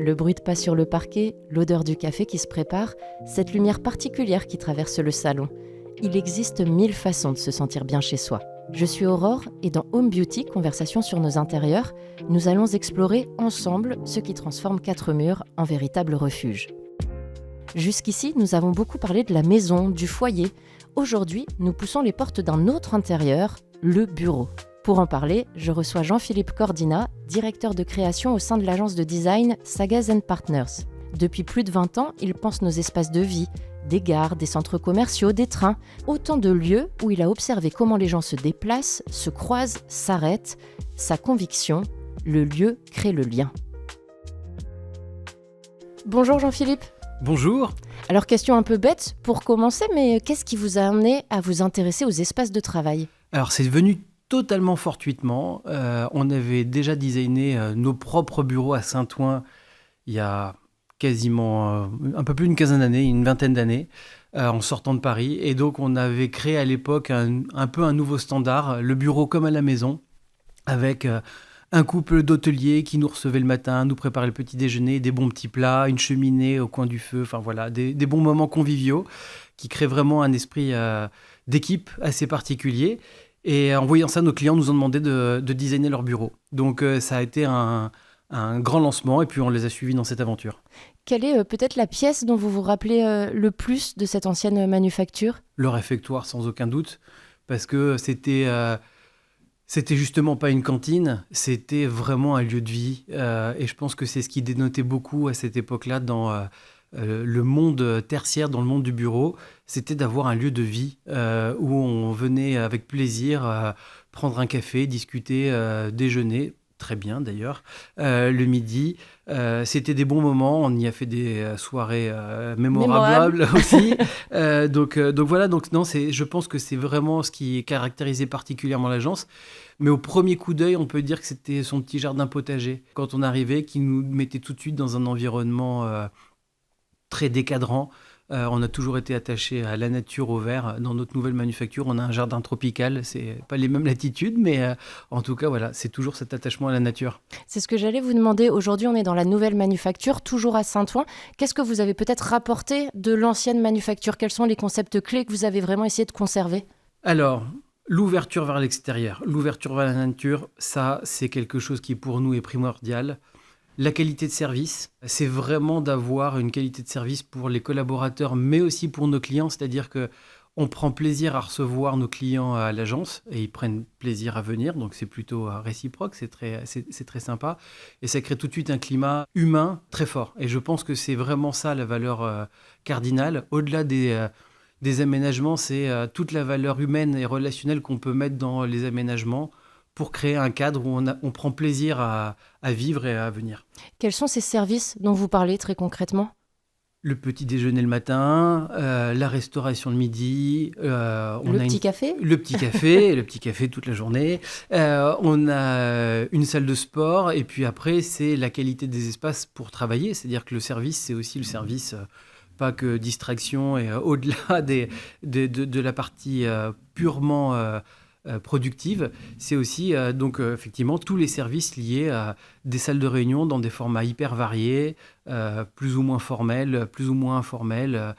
Le bruit de pas sur le parquet, l'odeur du café qui se prépare, cette lumière particulière qui traverse le salon. Il existe 1000 façons de se sentir bien chez soi. Je suis Aurore et dans Home Beauty, conversation sur nos intérieurs, nous allons explorer ensemble ce qui transforme 4 murs en véritable refuge. Jusqu'ici, nous avons beaucoup parlé de la maison, du foyer. Aujourd'hui, nous poussons les portes d'un autre intérieur, le bureau. Pour en parler, je reçois Jean-Philippe Cordina, directeur de création au sein de l'agence de design Sagaz & Partners. Depuis plus de 20 ans, il pense nos espaces de vie, des gares, des centres commerciaux, des trains, autant de lieux où il a observé comment les gens se déplacent, se croisent, s'arrêtent. Sa conviction, le lieu crée le lien. Bonjour Jean-Philippe. Bonjour. Alors question un peu bête pour commencer, mais qu'est-ce qui vous a amené à vous intéresser aux espaces de travail ? Alors c'est venu totalement fortuitement. On avait déjà designé nos propres bureaux à Saint-Ouen il y a quasiment un peu plus d'une quinzaine d'années, une vingtaine d'années, en sortant de Paris. Et donc on avait créé à l'époque un peu un nouveau standard, le bureau comme à la maison, avec un couple d'hôteliers qui nous recevait le matin, nous préparait le petit déjeuner, des bons petits plats, une cheminée au coin du feu, enfin voilà, des bons moments conviviaux qui créent vraiment un esprit d'équipe assez particulier. Et en voyant ça, nos clients nous ont demandé de designer leur bureau. Donc ça a été un grand lancement et puis on les a suivis dans cette aventure. Quelle est peut-être la pièce dont vous vous rappelez le plus de cette ancienne manufacture ? Le réfectoire, sans aucun doute, parce que c'était justement pas une cantine, c'était vraiment un lieu de vie. Et je pense que c'est ce qui dénotait beaucoup à cette époque-là dans le monde tertiaire, dans le monde du bureau, c'était d'avoir un lieu de vie où on venait avec plaisir prendre un café, discuter, déjeuner, très bien d'ailleurs, le midi. C'était des bons moments, on y a fait des soirées mémorables aussi. Donc voilà, non, je pense que c'est vraiment ce qui caractérisait particulièrement l'agence. Mais au premier coup d'œil, on peut dire que c'était son petit jardin potager. Quand on arrivait, qui nous mettait tout de suite dans un environnement très décadrant. On a toujours été attaché à la nature, au vert. Dans notre nouvelle manufacture, on a un jardin tropical. C'est pas les mêmes latitudes, mais en tout cas, voilà, c'est toujours cet attachement à la nature. C'est ce que j'allais vous demander. Aujourd'hui, on est dans la nouvelle manufacture, toujours à Saint-Ouen. Qu'est-ce que vous avez peut-être rapporté de l'ancienne manufacture ? Quels sont les concepts clés que vous avez vraiment essayé de conserver ? Alors, l'ouverture vers l'extérieur, l'ouverture vers la nature, ça, c'est quelque chose qui pour nous est primordial. La qualité de service, c'est vraiment d'avoir une qualité de service pour les collaborateurs, mais aussi pour nos clients. C'est-à-dire qu'on prend plaisir à recevoir nos clients à l'agence et ils prennent plaisir à venir. Donc, c'est plutôt réciproque, c'est très sympa. Et ça crée tout de suite un climat humain très fort. Et je pense que c'est vraiment ça la valeur cardinale. Au-delà des aménagements, c'est toute la valeur humaine et relationnelle qu'on peut mettre dans les aménagements pour créer un cadre où on prend plaisir à vivre et à venir. Quels sont ces services dont vous parlez très concrètement ? Le petit déjeuner le matin, la restauration le midi. Café ? Le petit café toute la journée. On a une salle de sport et puis après, c'est la qualité des espaces pour travailler. C'est-à-dire que le service, c'est aussi le service, pas que distraction et au-delà de la partie purement productive, c'est aussi effectivement tous les services liés à des salles de réunion dans des formats hyper variés, plus ou moins formels, plus ou moins informels,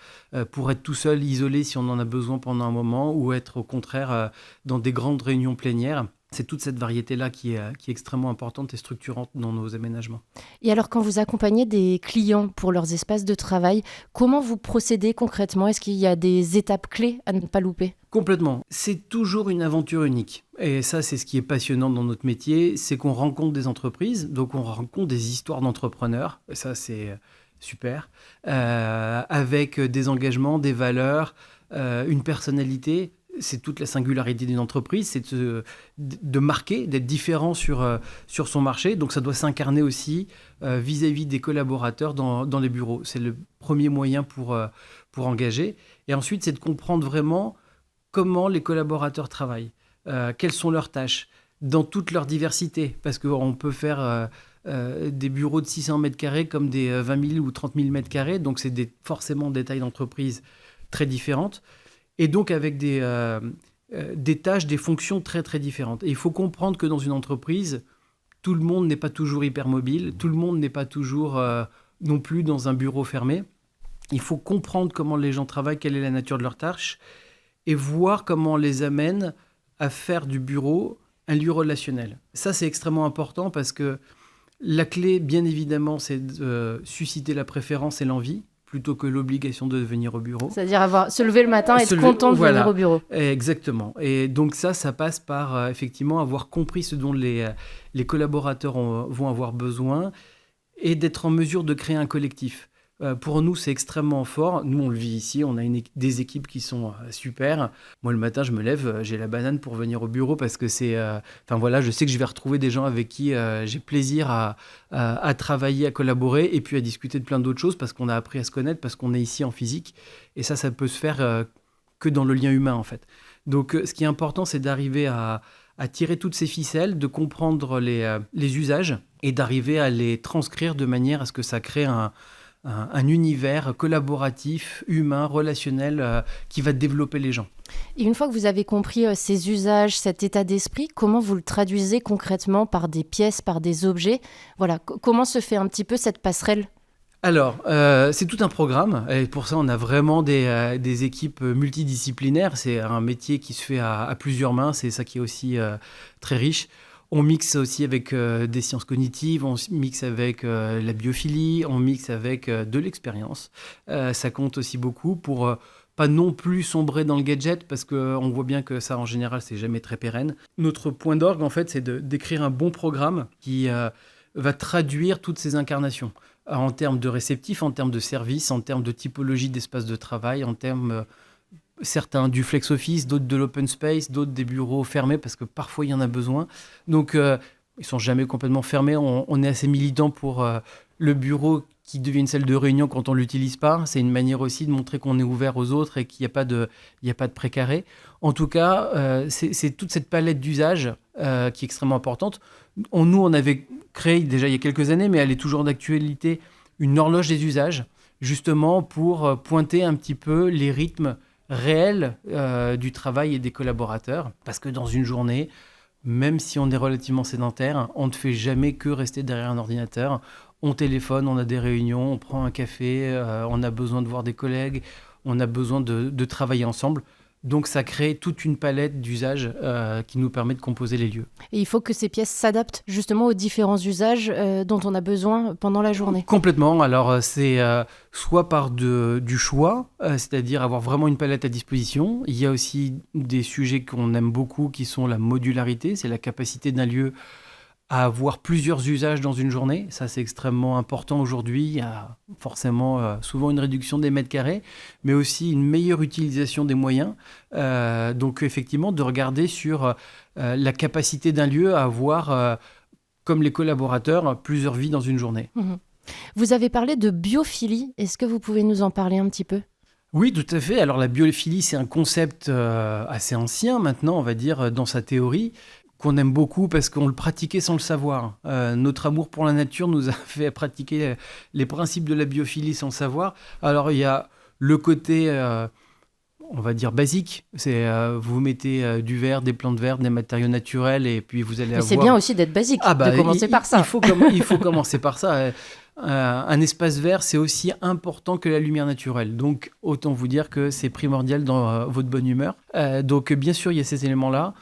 pour être tout seul, isolé si on en a besoin pendant un moment, ou être au contraire dans des grandes réunions plénières. C'est toute cette variété-là qui est extrêmement importante et structurante dans nos aménagements. Et alors, quand vous accompagnez des clients pour leurs espaces de travail, comment vous procédez concrètement ? Est-ce qu'il y a des étapes clés à ne pas louper ? Complètement. C'est toujours une aventure unique. Et ça, c'est ce qui est passionnant dans notre métier, c'est qu'on rencontre des entreprises, donc on rencontre des histoires d'entrepreneurs. Et ça, c'est super. Avec des engagements, des valeurs, une personnalité. C'est toute la singularité d'une entreprise, c'est de marquer, d'être différent sur son marché. Donc ça doit s'incarner aussi vis-à-vis des collaborateurs dans les bureaux. C'est le premier moyen pour engager. Et ensuite, c'est de comprendre vraiment comment les collaborateurs travaillent, quelles sont leurs tâches, dans toute leur diversité. Parce qu'on peut faire des bureaux de 600 mètres carrés comme des 20 000 ou 30 000 mètres carrés. Donc c'est forcément des tailles d'entreprise très différentes. Et donc avec des tâches, des fonctions très très différentes. Et il faut comprendre que dans une entreprise, tout le monde n'est pas toujours hyper mobile, tout le monde n'est pas toujours non plus dans un bureau fermé. Il faut comprendre comment les gens travaillent, quelle est la nature de leurs tâches, et voir comment on les amène à faire du bureau un lieu relationnel. Ça, c'est extrêmement important parce que la clé, bien évidemment, c'est de susciter la préférence et l'envie, plutôt que l'obligation de venir au bureau. C'est-à-dire se lever le matin et être content de venir au bureau. Exactement. Et donc ça passe par effectivement avoir compris ce dont les collaborateurs vont avoir besoin et d'être en mesure de créer un collectif. Pour nous, c'est extrêmement fort. Nous, on le vit ici. On a des équipes qui sont super. Moi, le matin, je me lève, j'ai la banane pour venir au bureau parce que c'est... je sais que je vais retrouver des gens avec qui j'ai plaisir à travailler, à collaborer et puis à discuter de plein d'autres choses parce qu'on a appris à se connaître, parce qu'on est ici en physique. Et ça peut se faire que dans le lien humain, en fait. Donc, ce qui est important, c'est d'arriver à tirer toutes ces ficelles, de comprendre les usages et d'arriver à les transcrire de manière à ce que ça crée un univers collaboratif, humain, relationnel qui va développer les gens. Et une fois que vous avez compris ces usages, cet état d'esprit, comment vous le traduisez concrètement par des pièces, par des objets ? Voilà, comment se fait un petit peu cette passerelle ? Alors, c'est tout un programme. Et pour ça, on a vraiment des équipes multidisciplinaires. C'est un métier qui se fait à plusieurs mains. C'est ça qui est aussi très riche. On mixe aussi avec des sciences cognitives, on mixe avec la biophilie, on mixe avec de l'expérience. Ça compte aussi beaucoup pour pas non plus sombrer dans le gadget parce qu'on voit bien que ça, en général, c'est jamais très pérenne. Notre point d'orgue, en fait, c'est d'écrire un bon programme qui va traduire toutes ces incarnations en termes de réceptifs, en termes de services, en termes de typologie d'espace de travail, en termes... certains du flex office, d'autres de l'open space, d'autres des bureaux fermés parce que parfois il y en a besoin. Donc ils sont jamais complètement fermés. On est assez militant pour le bureau qui devient une salle de réunion quand on l'utilise pas. C'est une manière aussi de montrer qu'on est ouvert aux autres et qu'il n'y a pas de précaré. En tout cas, c'est toute cette palette d'usages qui est extrêmement importante. Nous, on avait créé déjà il y a quelques années, mais elle est toujours d'actualité, une horloge des usages, justement pour pointer un petit peu les rythmes réel du travail et des collaborateurs. Parce que dans une journée, même si on est relativement sédentaire, on ne fait jamais que rester derrière un ordinateur. On téléphone, on a des réunions, on prend un café, on a besoin de voir des collègues, on a besoin de travailler ensemble. Donc ça crée toute une palette d'usages qui nous permet de composer les lieux. Et il faut que ces pièces s'adaptent justement aux différents usages dont on a besoin pendant la journée. Complètement. Alors c'est soit par du choix, c'est-à-dire avoir vraiment une palette à disposition. Il y a aussi des sujets qu'on aime beaucoup qui sont la modularité, c'est la capacité d'un lieu à avoir plusieurs usages dans une journée. Ça, c'est extrêmement important aujourd'hui. Il y a forcément souvent une réduction des mètres carrés, mais aussi une meilleure utilisation des moyens. Donc, effectivement, de regarder sur la capacité d'un lieu à avoir, comme les collaborateurs, plusieurs vies dans une journée. Mmh. Vous avez parlé de biophilie. Est-ce que vous pouvez nous en parler un petit peu ? Oui, tout à fait. Alors, la biophilie, c'est un concept assez ancien maintenant, on va dire, dans sa théorie, qu'on aime beaucoup parce qu'on le pratiquait sans le savoir. Notre amour pour la nature nous a fait pratiquer les principes de la biophilie sans le savoir. Alors, il y a le côté, on va dire, basique. C'est vous mettez du verre, des plantes vertes, des matériaux naturels et puis vous allez avoir... C'est bien aussi d'être basique, de commencer par ça. Il faut commencer par ça. Un espace vert, c'est aussi important que la lumière naturelle. Donc, autant vous dire que c'est primordial dans votre bonne humeur. Donc, bien sûr, il y a ces éléments-là.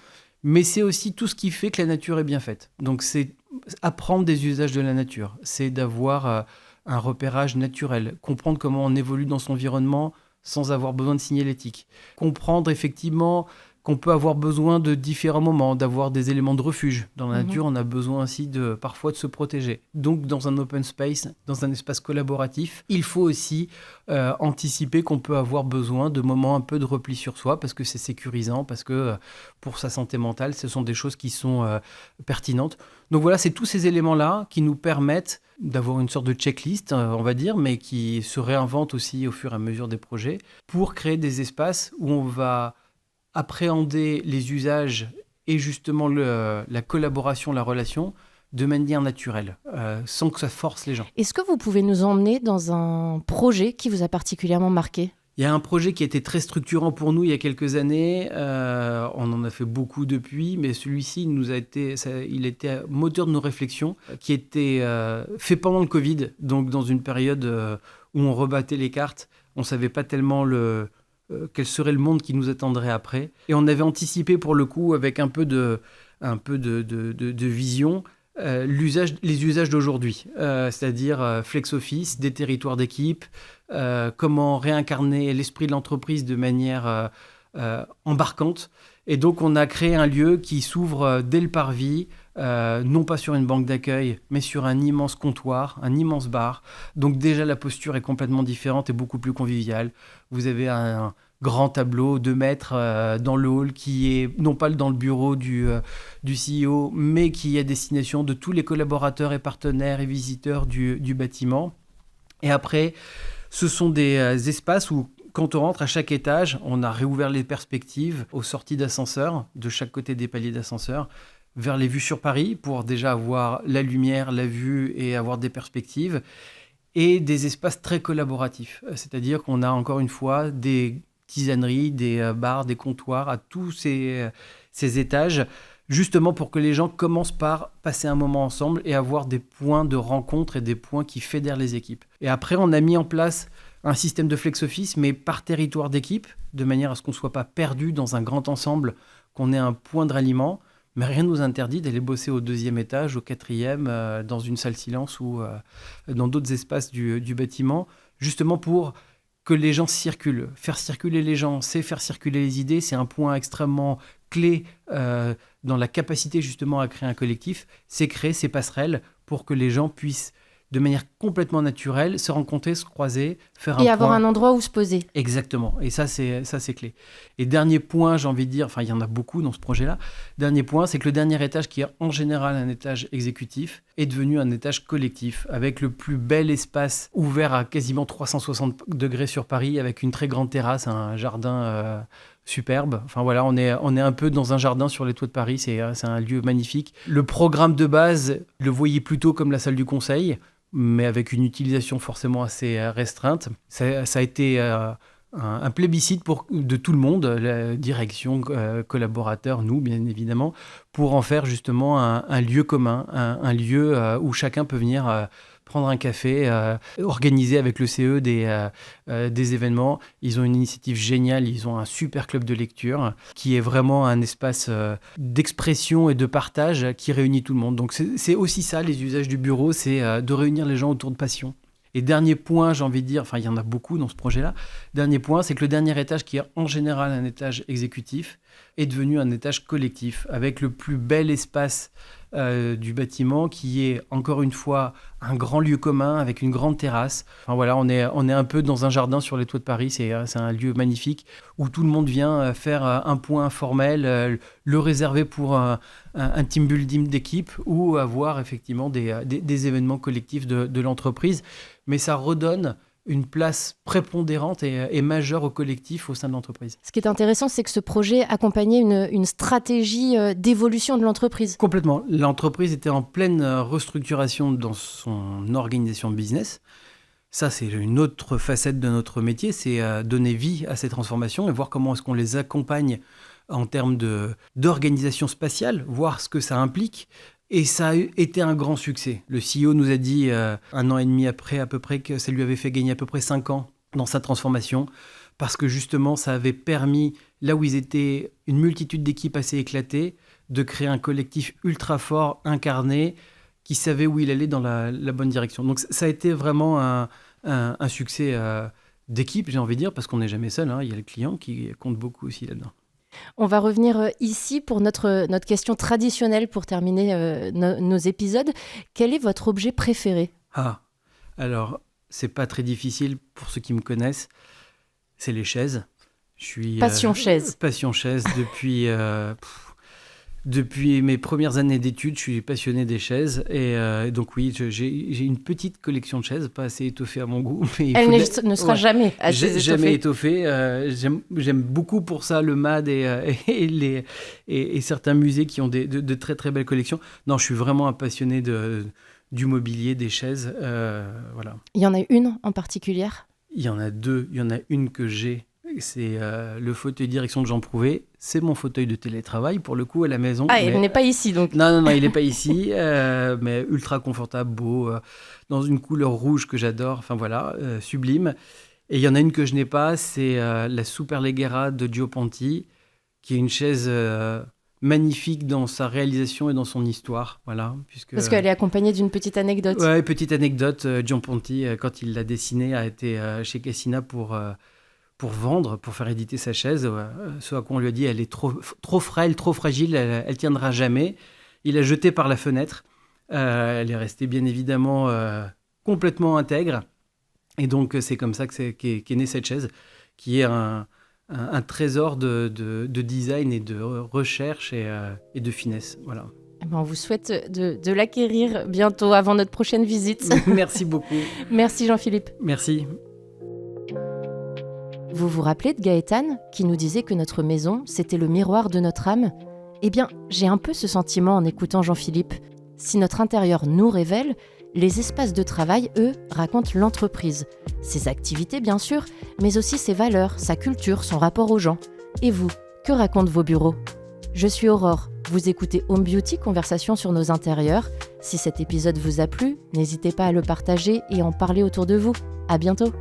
Mais c'est aussi tout ce qui fait que la nature est bien faite. Donc c'est apprendre des usages de la nature. C'est d'avoir un repérage naturel. Comprendre comment on évolue dans son environnement sans avoir besoin de signalétique. Comprendre effectivement qu'on peut avoir besoin de différents moments, d'avoir des éléments de refuge. Dans la nature, on a besoin aussi parfois de se protéger. Donc, dans un open space, dans un espace collaboratif, il faut aussi anticiper qu'on peut avoir besoin de moments un peu de repli sur soi parce que c'est sécurisant, parce que pour sa santé mentale, ce sont des choses qui sont pertinentes. Donc voilà, c'est tous ces éléments-là qui nous permettent d'avoir une sorte de checklist, on va dire, mais qui se réinvente aussi au fur et à mesure des projets pour créer des espaces où on va appréhender les usages et justement la collaboration, la relation de manière naturelle, sans que ça force les gens. Est-ce que vous pouvez nous emmener dans un projet qui vous a particulièrement marqué ? Il y a un projet qui a été très structurant pour nous il y a quelques années. On en a fait beaucoup depuis, mais celui-ci il était moteur de nos réflexions, qui était fait pendant le Covid, donc dans une période où on rebattait les cartes. On ne savait pas tellement quel serait le monde qui nous attendrait après. Et on avait anticipé pour le coup, avec un peu de vision, les usages d'aujourd'hui, c'est-à-dire flex office, des territoires d'équipe, comment réincarner l'esprit de l'entreprise de manière embarquante. Et donc on a créé un lieu qui s'ouvre dès le parvis, non pas sur une banque d'accueil, mais sur un immense comptoir, un immense bar. Donc déjà la posture est complètement différente et beaucoup plus conviviale. Vous avez un grand tableau 2 mètres dans le hall qui est non pas dans le bureau du CEO, mais qui est à destination de tous les collaborateurs et partenaires et visiteurs du bâtiment. Et après, ce sont des espaces où, quand on rentre à chaque étage, on a réouvert les perspectives aux sorties d'ascenseur, de chaque côté des paliers d'ascenseur, vers les vues sur Paris, pour déjà avoir la lumière, la vue et avoir des perspectives, et des espaces très collaboratifs. C'est-à-dire qu'on a encore une fois des tisaneries, des bars, des comptoirs à tous ces étages, justement pour que les gens commencent par passer un moment ensemble et avoir des points de rencontre et des points qui fédèrent les équipes. Et après, on a mis en place un système de flex office, mais par territoire d'équipe, de manière à ce qu'on ne soit pas perdu dans un grand ensemble, qu'on ait un point de ralliement. Mais rien ne nous interdit d'aller bosser au 2e étage, au 4e, dans une salle silence ou dans d'autres espaces du bâtiment, justement pour que les gens circulent. Faire circuler les gens, c'est faire circuler les idées, c'est un point extrêmement clé dans la capacité justement à créer un collectif, c'est créer ces passerelles pour que les gens puissent de manière complètement naturelle, se rencontrer, se croiser, faire un point. Et avoir un endroit où se poser. Exactement, et ça c'est clé. Et dernier point, j'ai envie de dire, enfin il y en a beaucoup dans ce projet-là, dernier point, c'est que le dernier étage, qui est en général un étage exécutif, est devenu un étage collectif, avec le plus bel espace ouvert à quasiment 360 degrés sur Paris, avec une très grande terrasse, un jardin superbe. Enfin voilà, on est un peu dans un jardin sur les toits de Paris, c'est un lieu magnifique. Le programme de base, le voyez plutôt comme la salle du conseil, mais avec une utilisation forcément assez restreinte. Ça a été un plébiscite de tout le monde, la direction, collaborateurs, nous bien évidemment, pour en faire justement un lieu commun, un lieu où chacun peut venir prendre un café, organiser avec le CE des événements. Ils ont une initiative géniale, ils ont un super club de lecture qui est vraiment un espace d'expression et de partage qui réunit tout le monde. Donc c'est aussi ça, les usages du bureau, c'est de réunir les gens autour de passion. Et dernier point, j'ai envie de dire, enfin il y en a beaucoup dans ce projet-là, dernier point, c'est que le dernier étage, qui est en général un étage exécutif, est devenu un étage collectif, avec le plus bel espace du bâtiment, qui est encore une fois un grand lieu commun avec une grande terrasse. Enfin voilà, on est un peu dans un jardin sur les toits de Paris, c'est un lieu magnifique où tout le monde vient faire un point informel, le réserver pour un team building d'équipe ou avoir effectivement des événements collectifs de l'entreprise. Mais ça redonne une place prépondérante et majeure au collectif au sein de l'entreprise. Ce qui est intéressant, c'est que ce projet accompagnait une stratégie d'évolution de l'entreprise. Complètement. L'entreprise était en pleine restructuration dans son organisation de business. Ça, c'est une autre facette de notre métier, c'est donner vie à ces transformations et voir comment est-ce qu'on les accompagne en termes d'organisation spatiale, voir ce que ça implique. Et ça a été un grand succès. Le CEO nous a dit 1 an et demi après à peu près que ça lui avait fait gagner à peu près 5 ans dans sa transformation parce que justement ça avait permis, là où ils étaient une multitude d'équipes assez éclatées, de créer un collectif ultra fort, incarné, qui savait où il allait dans la bonne direction. Donc ça a été vraiment un succès d'équipe, j'ai envie de dire, parce qu'on n'est jamais seul, hein. Il y a le client qui compte beaucoup aussi là-dedans. On va revenir ici pour notre question traditionnelle pour terminer nos épisodes. Quel est votre objet préféré ? Alors, c'est pas très difficile pour ceux qui me connaissent. C'est les chaises. Je suis passion chaise. Passion chaise depuis mes premières années d'études, je suis passionné des chaises et donc oui, j'ai une petite collection de chaises, pas assez étoffée à mon goût. Mais elle ne sera jamais assez étoffée. Jamais étoffée. J'aime beaucoup pour ça le MAD et certains musées qui ont de très très belles collections. Non, je suis vraiment un passionné du mobilier, des chaises. Voilà. Il y en a une en particulier ? Il y en a deux. Il y en a une que j'ai. C'est le fauteuil direction de Jean Prouvé. C'est mon fauteuil de télétravail, pour le coup, à la maison. Ah, il n'est pas ici, donc. Non, il n'est pas ici, mais ultra confortable, beau, dans une couleur rouge que j'adore. Enfin voilà, sublime. Et il y en a une que je n'ai pas, c'est la Superleggera de Gio Ponti, qui est une chaise magnifique dans sa réalisation et dans son histoire. Voilà, Parce qu'elle est accompagnée d'une petite anecdote. Ouais, petite anecdote. Gio Ponti, quand il l'a dessinée, a été chez Cassina pour vendre, pour faire éditer sa chaise. Ce à quoi on lui a dit, elle est trop frêle, trop fragile, elle tiendra jamais. Il l'a jetée par la fenêtre. Elle est restée bien évidemment complètement intègre. Et donc c'est comme ça qu'est née cette chaise, qui est un trésor de design et de recherche et de finesse. Voilà. On vous souhaite de l'acquérir bientôt, avant notre prochaine visite. Merci beaucoup. Merci Jean-Philippe. Merci. Vous vous rappelez de Gaëtane, qui nous disait que notre maison, c'était le miroir de notre âme ? Eh bien, j'ai un peu ce sentiment en écoutant Jean-Philippe. Si notre intérieur nous révèle, les espaces de travail, eux, racontent l'entreprise. Ses activités, bien sûr, mais aussi ses valeurs, sa culture, son rapport aux gens. Et vous, que racontent vos bureaux ? Je suis Aurore. Vous écoutez Home Beauty, conversation sur nos intérieurs. Si cet épisode vous a plu, n'hésitez pas à le partager et en parler autour de vous. À bientôt.